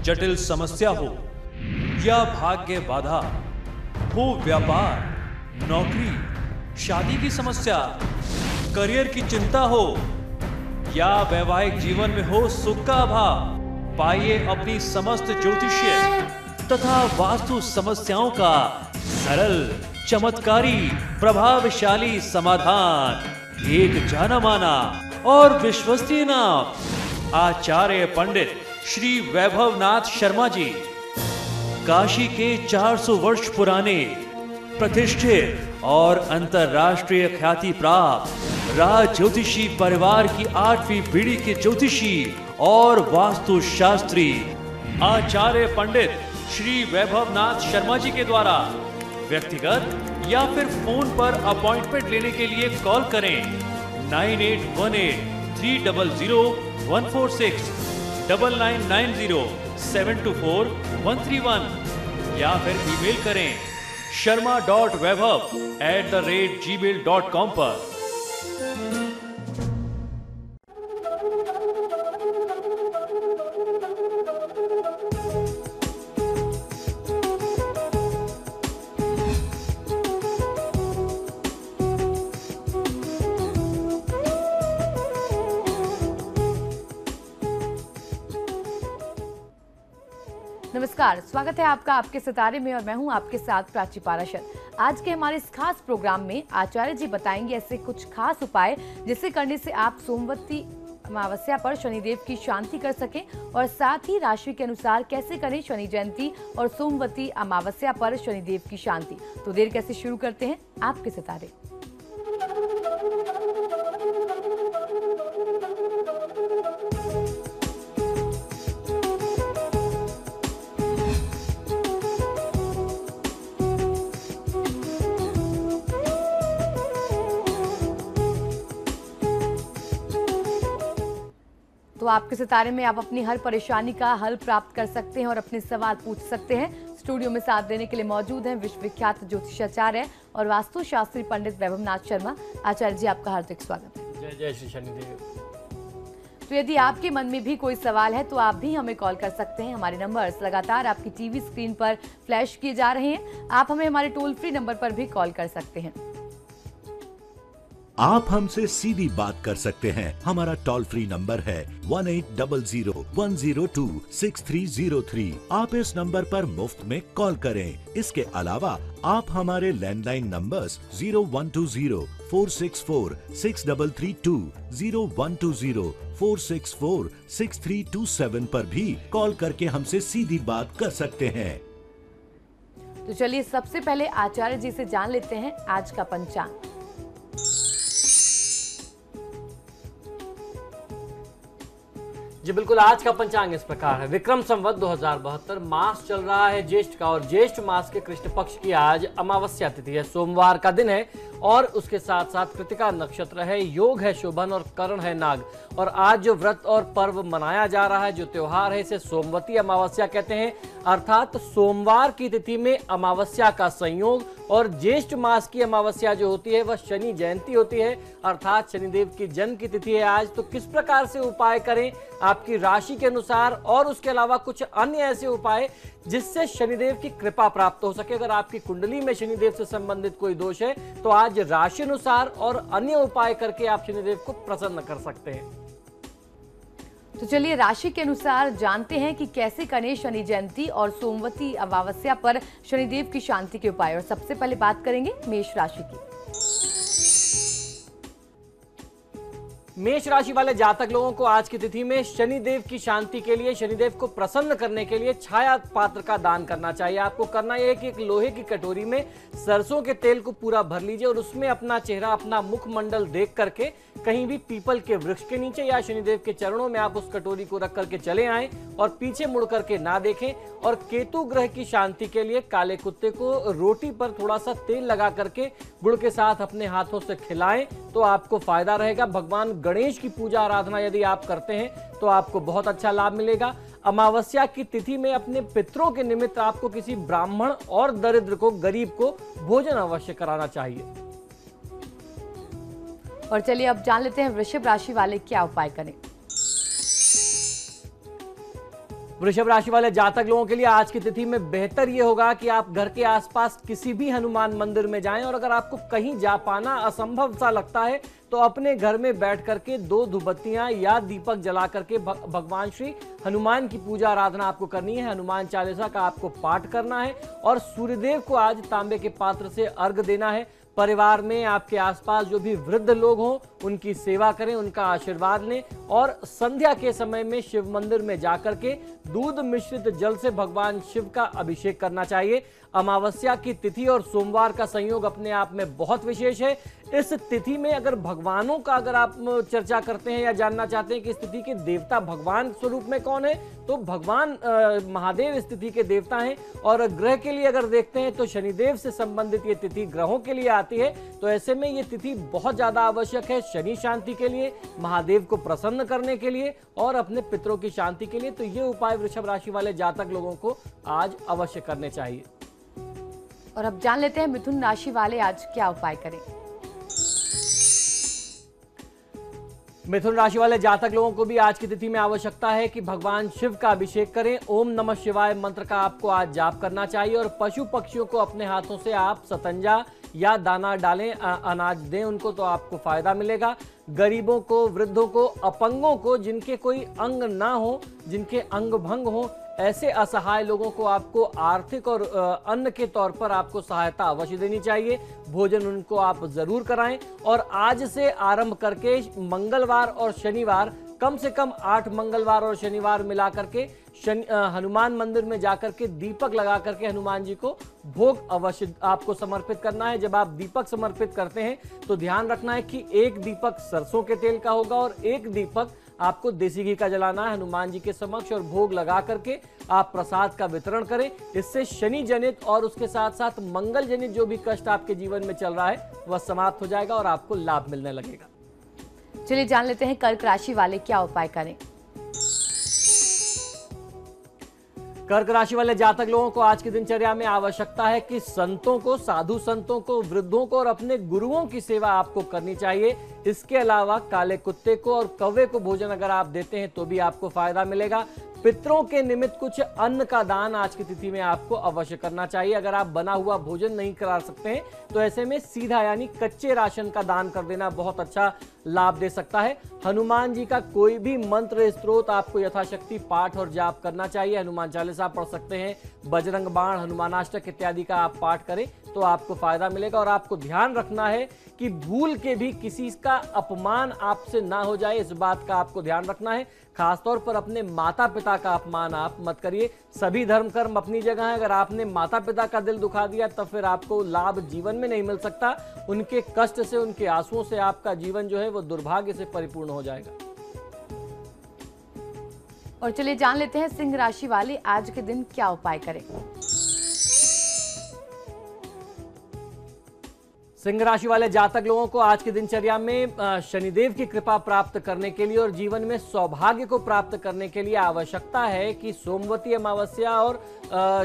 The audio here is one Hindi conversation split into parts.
जटिल समस्या हो या भाग्य बाधा हो, व्यापार, नौकरी, शादी की समस्या, करियर की चिंता हो या वैवाहिक जीवन में हो सुख का अभाव, पाइए अपनी समस्त ज्योतिषीय तथा वास्तु समस्याओं का सरल, चमत्कारी, प्रभावशाली समाधान। एक जाना माना और विश्वसनीय नाम, आचार्य पंडित श्री वैभवनाथ शर्मा जी, काशी के 400 वर्ष पुराने प्रतिष्ठित और अंतरराष्ट्रीय ख्याति प्राप्त राज ज्योतिषी परिवार की 8वीं पीढ़ी के ज्योतिषी और वास्तु शास्त्री आचार्य पंडित श्री वैभवनाथ शर्मा जी के द्वारा व्यक्तिगत या फिर फोन पर अपॉइंटमेंट लेने के लिए कॉल करें 9818300146, 9990724131 या फिर ईमेल करें sharma.vaibhav@gmail.com पर। नमस्कार, स्वागत है आपका आपके सितारे में और मैं हूं आपके साथ प्राची पाराशर। आज के हमारे इस खास प्रोग्राम में आचार्य जी बताएंगे ऐसे कुछ खास उपाय जिसे करने से आप सोमवती अमावस्या पर शनिदेव की शांति कर सकें और साथ ही राशि के अनुसार कैसे करें शनि जयंती और सोमवती अमावस्या पर शनिदेव की शांति। तो देर कैसे शुरू करते हैं आपके सितारे। तो आपके सितारे में आप अपनी हर परेशानी का हल प्राप्त कर सकते हैं और अपने सवाल पूछ सकते हैं। स्टूडियो में साथ देने के लिए मौजूद हैं विश्वविख्यात ज्योतिषाचार्य और वास्तु शास्त्री पंडित वैभवनाथ शर्मा। आचार्य जी, आपका हार्दिक स्वागत है। जय जय श्री शनिदेव। तो यदि आपके मन में भी कोई सवाल है तो आप भी हमें कॉल कर सकते हैं। हमारे नंबर्स लगातार आपकी टीवी स्क्रीन पर फ्लैश किए जा रहे हैं। आप हमें हमारे टोल फ्री नंबर पर भी कॉल कर सकते हैं। आप हमसे सीधी बात कर सकते हैं। हमारा टोल फ्री नंबर है 1800-102-6303। आप इस नंबर पर मुफ्त में कॉल करें। इसके अलावा आप हमारे लैंडलाइन नंबर्स 0120-464-6332, 0120-464-6327 पर भी कॉल करके हमसे सीधी बात कर सकते हैं। तो चलिए सबसे पहले आचार्य जी से जान लेते हैं आज का पंचांग। जी बिल्कुल, आज का पंचांग इस प्रकार है। विक्रम संवत 2072, मास चल रहा है ज्येष्ठ का और ज्येष्ठ मास के कृष्ण पक्ष की आज अमावस्या तिथि है। सोमवार का दिन है और उसके साथ साथ कृतिका नक्षत्र है। योग है शोभन और करण है नाग। और आज जो व्रत और पर्व मनाया जा रहा है, जो त्योहार है, इसे सोमवती अमावस्या कहते हैं। अर्थात सोमवार की तिथि में अमावस्या का संयोग और ज्येष्ठ मास की अमावस्या जो होती है वह शनि जयंती होती है, अर्थात शनिदेव की जन्म की तिथि है आज। तो किस प्रकार से उपाय करें आपकी राशि के अनुसार और उसके अलावा कुछ अन्य ऐसे उपाय जिससे शनिदेव की कृपा प्राप्त हो सके। अगर आपकी कुंडली में शनिदेव से संबंधित कोई दोष है तो आज राशि अनुसार और अन्य उपाय करके आप शनिदेव को प्रसन्न कर सकते हैं। तो चलिए राशि के अनुसार जानते हैं कि कैसे करें शनि जयंती और सोमवती अमावस्या पर शनिदेव की शांति के उपाय। और सबसे पहले बात करेंगे मेष राशि की। मेष राशि वाले जातक लोगों को आज की तिथि में शनिदेव की शांति के लिए, शनिदेव को प्रसन्न करने के लिए छाया पात्र का दान करना चाहिए। आपको करना यह है कि एक लोहे की कटोरी में सरसों के तेल को पूरा भर लीजिए और उसमें अपना चेहरा, अपना मुखमंडल देख करके कहीं भी पीपल के वृक्ष के नीचे या शनिदेव के चरणों में आप उस कटोरी को रख करके चले आएं और पीछे मुड़ करके ना देखें। और केतु ग्रह की शांति के लिए काले कुत्ते को रोटी पर थोड़ा सा तेल लगा करके गुड़ के साथ अपने हाथों से खिलाएं तो आपको फायदा रहेगा। भगवान गणेश की पूजा आराधना यदि आप करते हैं तो आपको बहुत अच्छा लाभ मिलेगा। अमावस्या की तिथि में अपने पितरों के निमित्त आपको किसी ब्राह्मण और दरिद्र को, गरीब को भोजन अवश्य कराना चाहिए। और चलिए अब जान लेते हैं वृषभ राशि वाले क्या उपाय करें। वृषभ राशि वाले जातक लोगों के लिए आज की तिथि में बेहतर ये होगा कि आप घर के आसपास किसी भी हनुमान मंदिर में जाएं, और अगर आपको कहीं जा पाना असंभव सा लगता है तो अपने घर में बैठ करके 2 धूपबत्तियां या दीपक जला करके भगवान श्री हनुमान की पूजा आराधना आपको करनी है। हनुमान चालीसा का आपको पाठ करना है और सूर्यदेव को आज तांबे के पात्र से अर्घ देना है। परिवार में आपके आसपास जो भी वृद्ध लोग हों उनकी सेवा करें, उनका आशीर्वाद लें, और संध्या के समय में शिव मंदिर में जाकर के दूध मिश्रित जल से भगवान शिव का अभिषेक करना चाहिए। अमावस्या की तिथि और सोमवार का संयोग अपने आप में बहुत विशेष है। इस तिथि में अगर भगवानों का अगर आप चर्चा करते हैं या जानना चाहते हैं कि इस तिथि के देवता भगवान स्वरूप में कौन है, तो भगवान महादेव इस तिथि के देवता हैं। और ग्रह के लिए अगर देखते हैं तो शनिदेव से संबंधित ये तिथि ग्रहों के लिए आती है, तो ऐसे में ये तिथि बहुत ज्यादा आवश्यक है शनि शांति के लिए, महादेव को प्रसन्न करने के लिए और अपने पितरों की शांति के लिए। तो ये उपाय वृषभ राशि वाले जातक लोगों को आज अवश्य करने चाहिए। और अब जान लेते हैं मिथुन राशि वाले आज क्या उपाय करें। मिथुन राशि वाले जातक लोगों को भी आज की तिथि में आवश्यकता है कि भगवान शिव का अभिषेक करें। ओम नमः शिवाय मंत्र का आपको आज जाप करना चाहिए और पशु पक्षियों को अपने हाथों से आप सतंजा या दाना डालें, अनाज दें उनको, तो आपको फायदा मिलेगा। गरीबों को, वृद्धों को, अपंगों को, जिनके कोई अंग ना हो, जिनके अंग भंग हो, ऐसे असहाय लोगों को आपको आर्थिक और अन्न के तौर पर आपको सहायता अवश्य देनी चाहिए। भोजन उनको आप जरूर कराएं। और आज से आरंभ करके मंगलवार और शनिवार, कम से कम 8 मंगलवार और शनिवार मिला करके हनुमान मंदिर में जाकर के दीपक लगा करके हनुमान जी को भोग अवश्य आपको समर्पित करना है। जब आप दीपक समर्पित करते हैं तो ध्यान रखना है कि एक दीपक सरसों के तेल का होगा और एक दीपक आपको देसी घी का जलाना है हनुमान जी के समक्ष, और भोग लगा करके आप प्रसाद का वितरण करें। इससे शनि जनित और उसके साथ साथ मंगल जनित जो भी कष्ट आपके जीवन में चल रहा है वह समाप्त हो जाएगा और आपको लाभ मिलने लगेगा। चलिए जान लेते हैं कर्क राशि वाले क्या उपाय करें। कर्क राशि वाले जातक लोगों को आज की दिनचर्या में आवश्यकता है कि संतों को, साधु संतों को, वृद्धों को और अपने गुरुओं की सेवा आपको करनी चाहिए। इसके अलावा काले कुत्ते को और कौवे को भोजन अगर आप देते हैं तो भी आपको फायदा मिलेगा। पितरों के निमित्त कुछ अन्न का दान आज की तिथि में आपको अवश्य करना चाहिए। अगर आप बना हुआ भोजन नहीं करा सकते हैं तो ऐसे में सीधा यानी कच्चे राशन का दान कर देना बहुत अच्छा लाभ दे सकता है। हनुमान जी का कोई भी मंत्र स्त्रोत आपको यथाशक्ति पाठ और जाप करना चाहिए। हनुमान चालीसा पढ़ सकते हैं, बजरंग बाण, हनुमानाष्टक इत्यादि का आप पाठ करें तो आपको फायदा मिलेगा। और आपको ध्यान रखना है कि भूल के भी किसी का अपमान आपसे ना हो जाए, इस बात का आपको ध्यान रखना है। खासतौर पर अपने माता पिता का अपमान आप मत करिए। सभी धर्म कर्म अपनी जगह है, अगर आपने माता पिता का दिल दुखा दिया तब फिर आपको लाभ जीवन में नहीं मिल सकता। उनके कष्ट से, उनके आंसुओं से आपका जीवन जो है वो दुर्भाग्य से परिपूर्ण हो जाएगा। और चलिए जान लेते हैं सिंह राशि वाले आज के दिन क्या उपाय करें। सिंह राशि वाले जातक लोगों को आज की दिनचर्या में शनिदेव की कृपा प्राप्त करने के लिए और जीवन में सौभाग्य को प्राप्त करने के लिए आवश्यकता है कि सोमवती अमावस्या और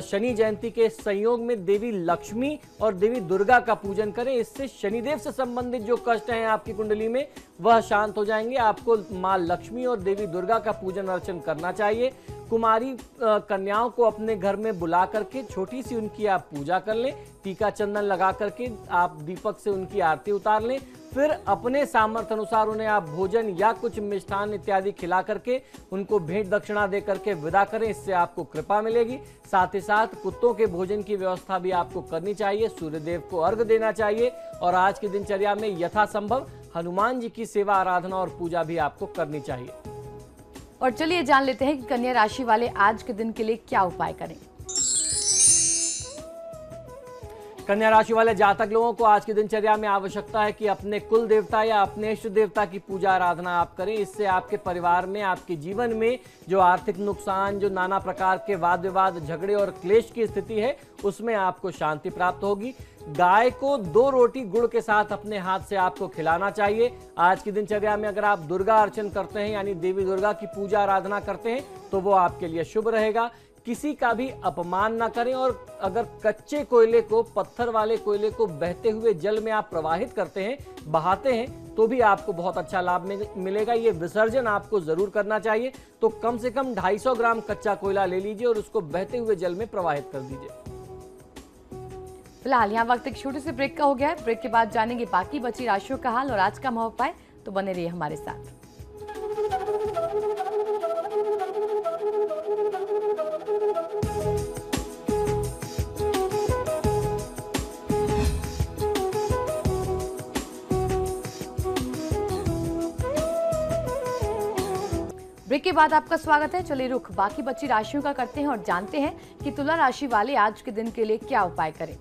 शनि जयंती के संयोग में देवी लक्ष्मी और देवी दुर्गा का पूजन करें। इससे शनिदेव से संबंधित जो कष्ट हैं आपकी कुंडली में वह शांत हो जाएंगे। आपको मां लक्ष्मी और देवी दुर्गा का पूजन अर्चन करना चाहिए। कुमारी कन्याओं को अपने घर में बुला करके छोटी सी उनकी आप पूजा कर लें, टीका चंदन लगा करके आप दीपक से उनकी आरती उतार लें। फिर अपने सामर्थ्य अनुसार उन्हें आप भोजन या कुछ मिष्ठान इत्यादि खिला करके उनको भेंट दक्षिणा दे करके विदा करें, इससे आपको कृपा मिलेगी। साथ ही साथ कुत्तों के भोजन की व्यवस्था भी आपको करनी चाहिए, सूर्यदेव को अर्घ देना चाहिए और आज की दिनचर्या में यथासंभव हनुमान जी की सेवा, आराधना और पूजा भी आपको करनी चाहिए। और चलिए जान लेते हैं कि कन्या राशि वाले आज के दिन के लिए क्या उपाय करें। कन्या राशि वाले जातक लोगों को आज की दिनचर्या में आवश्यकता है कि अपने कुल देवता या अपने इष्ट देवता की पूजा आराधना आप करें। इससे आपके परिवार में, आपके जीवन में जो आर्थिक नुकसान, जो नाना प्रकार के वाद विवाद, झगड़े और क्लेश की स्थिति है उसमें आपको शांति प्राप्त होगी। गाय को 2 रोटी गुड़ के साथ अपने हाथ से आपको खिलाना चाहिए। आज की दिनचर्या में अगर आप दुर्गा अर्चन करते हैं यानी देवी दुर्गा की पूजा आराधना करते हैं तो वो आपके लिए शुभ रहेगा। किसी का भी अपमान ना करें और अगर कच्चे कोयले को, पत्थर वाले कोयले को बहते हुए जल में आप प्रवाहित करते हैं, बहाते हैं तो भी आपको बहुत अच्छा लाभ मिलेगा। ये विसर्जन आपको जरूर करना चाहिए। तो कम से कम 250 ग्राम कच्चा कोयला ले लीजिए और उसको बहते हुए जल में प्रवाहित कर दीजिए। फिलहाल यहाँ वक्त एक छोटे से ब्रेक का हो गया है। ब्रेक के बाद जानेंगे बाकी बची राशियों का हाल और आज का महोपाय, तो बने रहिए हमारे साथ। ब्रेक के बाद आपका स्वागत है। चलिए रुख बाकी बची राशियों का करते हैं और जानते हैं कि तुला राशि वाले आज के दिन के लिए क्या उपाय करें।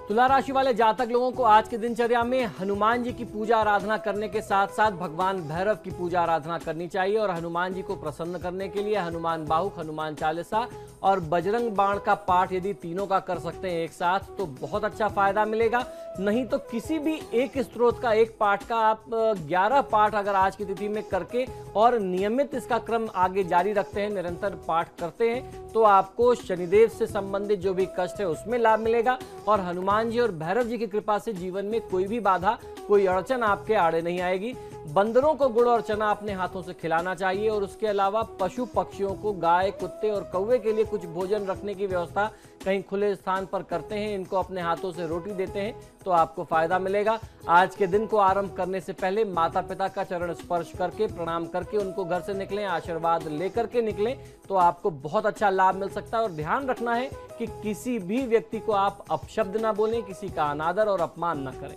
तुला राशि वाले जातक लोगों को आज की दिनचर्या में हनुमान जी की पूजा आराधना करने के साथ साथ भगवान भैरव की पूजा आराधना करनी चाहिए और हनुमान जी को प्रसन्न करने के लिए हनुमान बाहुक, हनुमान चालीसा और बजरंग बाण का पाठ यदि तीनों का कर सकते हैं एक साथ तो बहुत अच्छा फायदा मिलेगा। नहीं तो किसी भी एक स्त्रोत का एक पाठ का आप 11 पाठ अगर आज की तिथि में करके और नियमित इसका क्रम आगे जारी रखते हैं, निरंतर पाठ करते हैं, तो आपको शनिदेव से संबंधित जो भी कष्ट है उसमें लाभ मिलेगा और हनुमान जी और भैरव जी की कृपा से जीवन में कोई भी बाधा, कोई अड़चन आपके आड़े नहीं आएगी। बंदरों को गुड़ और चना अपने हाथों से खिलाना चाहिए और उसके अलावा पशु पक्षियों को, गाय, कुत्ते और कौवे के लिए कुछ भोजन रखने की व्यवस्था कहीं खुले स्थान पर करते हैं, इनको अपने हाथों से रोटी देते हैं तो आपको फायदा मिलेगा। आज के दिन को आरंभ करने से पहले माता पिता का चरण स्पर्श करके, प्रणाम करके उनको घर से निकलें, आशीर्वाद लेकर के निकलें तो आपको बहुत अच्छा लाभ मिल सकता है। और ध्यान रखना है कि किसी भी व्यक्ति को आप अपशब्द ना बोलें, किसी का अनादर और अपमान ना करें।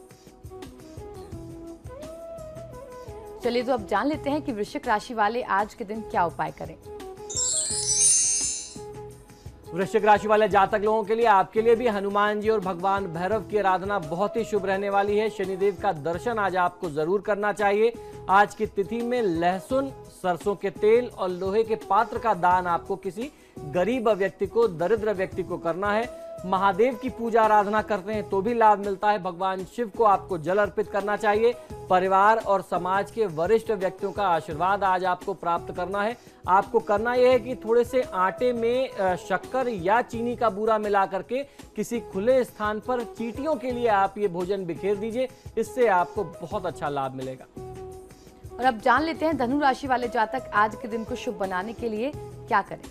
चलिए तो अब जान लेते हैं कि वृश्चिक राशि वाले आज के दिन क्या उपाय करें। वृश्चिक राशि वाले जातक लोगों के लिए आपके लिए भी हनुमान जी और भगवान भैरव की आराधना बहुत ही शुभ रहने वाली है। शनिदेव का दर्शन आज आपको जरूर करना चाहिए। आज की तिथि में लहसुन, सरसों के तेल और लोहे के पात्र का दान आपको किसी गरीब व्यक्ति को, दरिद्र व्यक्ति को करना है। महादेव की पूजा आराधना करते हैं तो भी लाभ मिलता है। भगवान शिव को आपको जल अर्पित करना चाहिए। परिवार और समाज के वरिष्ठ व्यक्तियों का आशीर्वाद आज आपको प्राप्त करना है। आपको करना यह है कि थोड़े से आटे में शक्कर या चीनी का बूरा मिला करके किसी खुले स्थान पर चींटियों के लिए आप ये भोजन बिखेर दीजिए, इससे आपको बहुत अच्छा लाभ मिलेगा। और अब जान लेते हैं धनु राशि वाले जातक आज के दिन को शुभ बनाने के लिए क्या करें।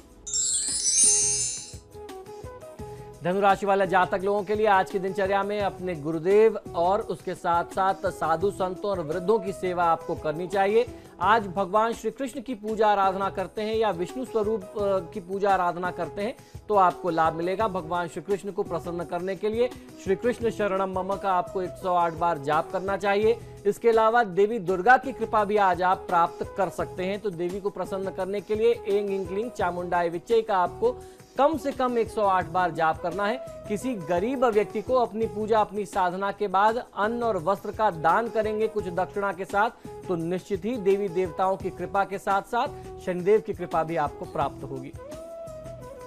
धनु राशि वाले जातक लोगों के लिए आज की दिनचर्या में अपने गुरुदेव और उसके साथ साथ साधु संतों और वृद्धों की सेवा आपको करनी चाहिए। आज भगवान श्री कृष्ण की पूजा आराधना करते हैं या विष्णु स्वरूप की पूजा आराधना करते हैं तो आपको लाभ मिलेगा। भगवान श्री कृष्ण को प्रसन्न करने के लिए श्री कृष्ण शरणम मम का आपको 108 बार जाप करना चाहिए। इसके अलावा देवी दुर्गा की कृपा भी आज आप प्राप्त कर सकते हैं। तो देवी को प्रसन्न करने के लिए एंग इंक्लिंग चामुंडाई विच्चय का आपको कम से कम 108 बार जाप करना है। किसी गरीब व्यक्ति को अपनी पूजा, अपनी साधना के बाद अन्न और वस्त्र का दान करेंगे कुछ दक्षिणा के साथ, तो निश्चित ही देवी देवताओं की कृपा के साथ साथ शनिदेव की कृपा भी आपको प्राप्त होगी।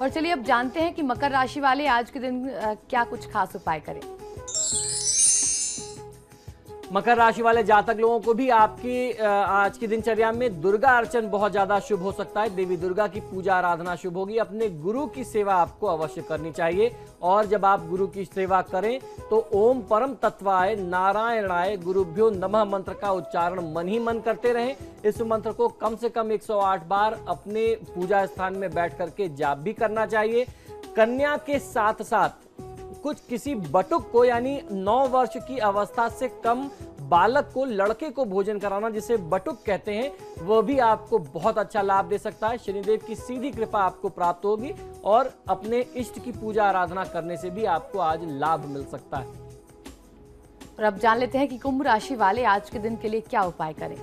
और चलिए अब जानते हैं कि मकर राशि वाले आज के दिन क्या कुछ खास उपाय करें। मकर राशि वाले जातक लोगों को भी आपकी आज की दिनचर्या में दुर्गा अर्चन बहुत ज्यादा शुभ हो सकता है। देवी दुर्गा की पूजा आराधना शुभ होगी। अपने गुरु की सेवा आपको अवश्य करनी चाहिए और जब आप गुरु की सेवा करें तो ओम परम तत्वाय नारायणाय गुरुभ्यो नमः मंत्र का उच्चारण मन ही मन करते रहें। इस मंत्र को कम से कम 108 बार अपने पूजा स्थान में बैठ करके जाप भी करना चाहिए। कन्या के साथ साथ कुछ किसी बटुक को, यानी 9 वर्ष की अवस्था से कम बालक को, लड़के को भोजन कराना जिसे बटुक कहते हैं, वह भी आपको बहुत अच्छा लाभ दे सकता है। शनिदेव की सीधी कृपा आपको प्राप्त होगी और अपने इष्ट की पूजा आराधना करने से भी आपको आज लाभ मिल सकता है। और अब जान लेते हैं कि कुंभ राशि वाले आज के दिन के लिए क्या उपाय करें।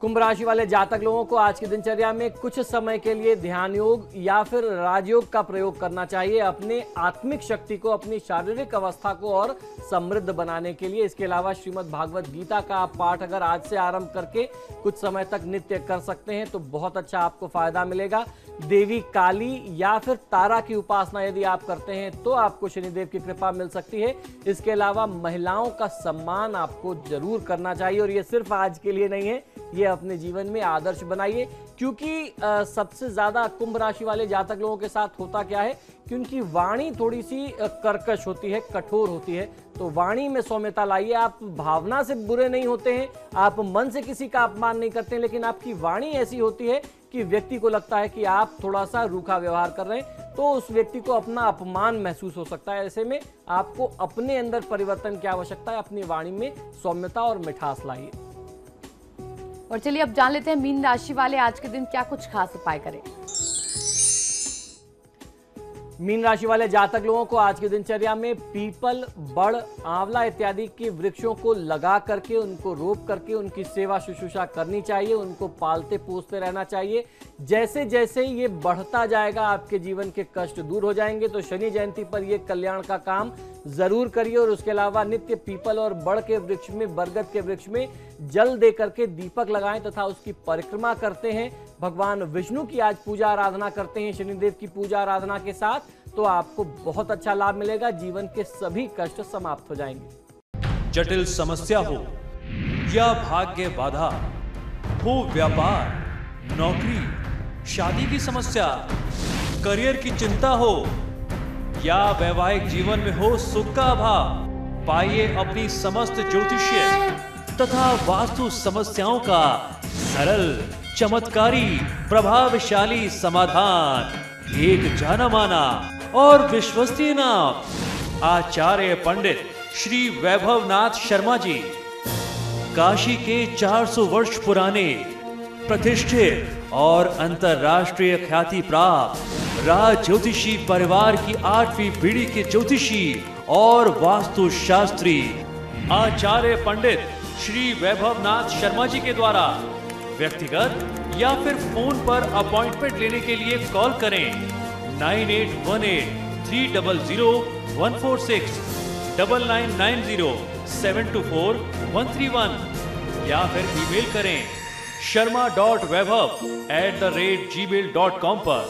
कुंभ राशि वाले जातक लोगों को आज की दिनचर्या में कुछ समय के लिए ध्यान योग या फिर राजयोग का प्रयोग करना चाहिए अपने आत्मिक शक्ति को, अपनी शारीरिक अवस्था को और समृद्ध बनाने के लिए। इसके अलावा श्रीमद् भागवत गीता का आप पाठ अगर आज से आरंभ करके कुछ समय तक नित्य कर सकते हैं तो बहुत अच्छा आपको फायदा मिलेगा। देवी काली या फिर तारा की उपासना यदि आप करते हैं तो आपको शनिदेव की कृपा मिल सकती है। इसके अलावा महिलाओं का सम्मान आपको जरूर करना चाहिए और ये सिर्फ आज के लिए नहीं है, ये अपने जीवन में आदर्श बनाइए, क्योंकि सबसे ज्यादा कुंभ राशि वाले जातक लोगों के साथ होता क्या है कि उनकी वाणी थोड़ी सी कर्कश होती है, कठोर होती है। तो वाणी में सौम्यता लाइए। आप भावना से बुरे नहीं होते हैं, आप मन से किसी का अपमान नहीं करते हैं, लेकिन आपकी वाणी ऐसी होती है कि व्यक्ति को लगता है कि आप थोड़ा सा रूखा व्यवहार कर रहे हैं, तो उस व्यक्ति को अपना अपमान महसूस हो सकता है। ऐसे में आपको अपने अंदर परिवर्तन की आवश्यकता है। अपनी वाणी में सौम्यता और मिठास लाइए। और चलिए अब जान लेते हैं मीन राशि वाले आज के दिन क्या कुछ खास उपाय करें। मीन राशि वाले जातक लोगों को आज की दिनचर्या में पीपल, बड़, आंवला इत्यादि के वृक्षों को लगा करके, उनको रोप करके उनकी सेवा शुश्रूषा करनी चाहिए, उनको पालते पोसते रहना चाहिए। जैसे जैसे ये बढ़ता जाएगा आपके जीवन के कष्ट दूर हो जाएंगे। तो शनि जयंती पर ये कल्याण का काम जरूर करिए। और उसके अलावा नित्य पीपल और बड़ के वृक्ष में, बरगद के वृक्ष में जल दे करके दीपक लगाएं तथा उसकी परिक्रमा करते हैं। भगवान विष्णु की आज पूजा आराधना करते हैं शनिदेव की पूजा आराधना के साथ, तो आपको बहुत अच्छा लाभ मिलेगा। जीवन के सभी कष्ट समाप्त हो जाएंगे। जटिल समस्या हो या भाग्य बाधा हो, व्यापार, नौकरी, शादी की समस्या, करियर की चिंता हो या वैवाहिक जीवन में हो सुख का अभाव, पाइए अपनी समस्त ज्योतिषीय तथा वास्तु समस्याओं का सरल, चमत्कारी, प्रभावशाली समाधान। एक जाना माना और विश्वसनीय नाम, आचार्य पंडित श्री वैभवनाथ शर्मा जी, काशी के 400 वर्ष पुराने प्रतिष्ठित और अंतरराष्ट्रीय ख्याति प्राप्त राज ज्योतिषी परिवार की 8वीं पीढ़ी के ज्योतिषी और वास्तु शास्त्री आचार्य पंडित श्री वैभवनाथ शर्मा जी के द्वारा व्यक्तिगत या फिर फोन पर अपॉइंटमेंट लेने के लिए कॉल करें 9818300146, 9990724131 या फिर ईमेल करें sharma.vaibhav@gmail.com पर।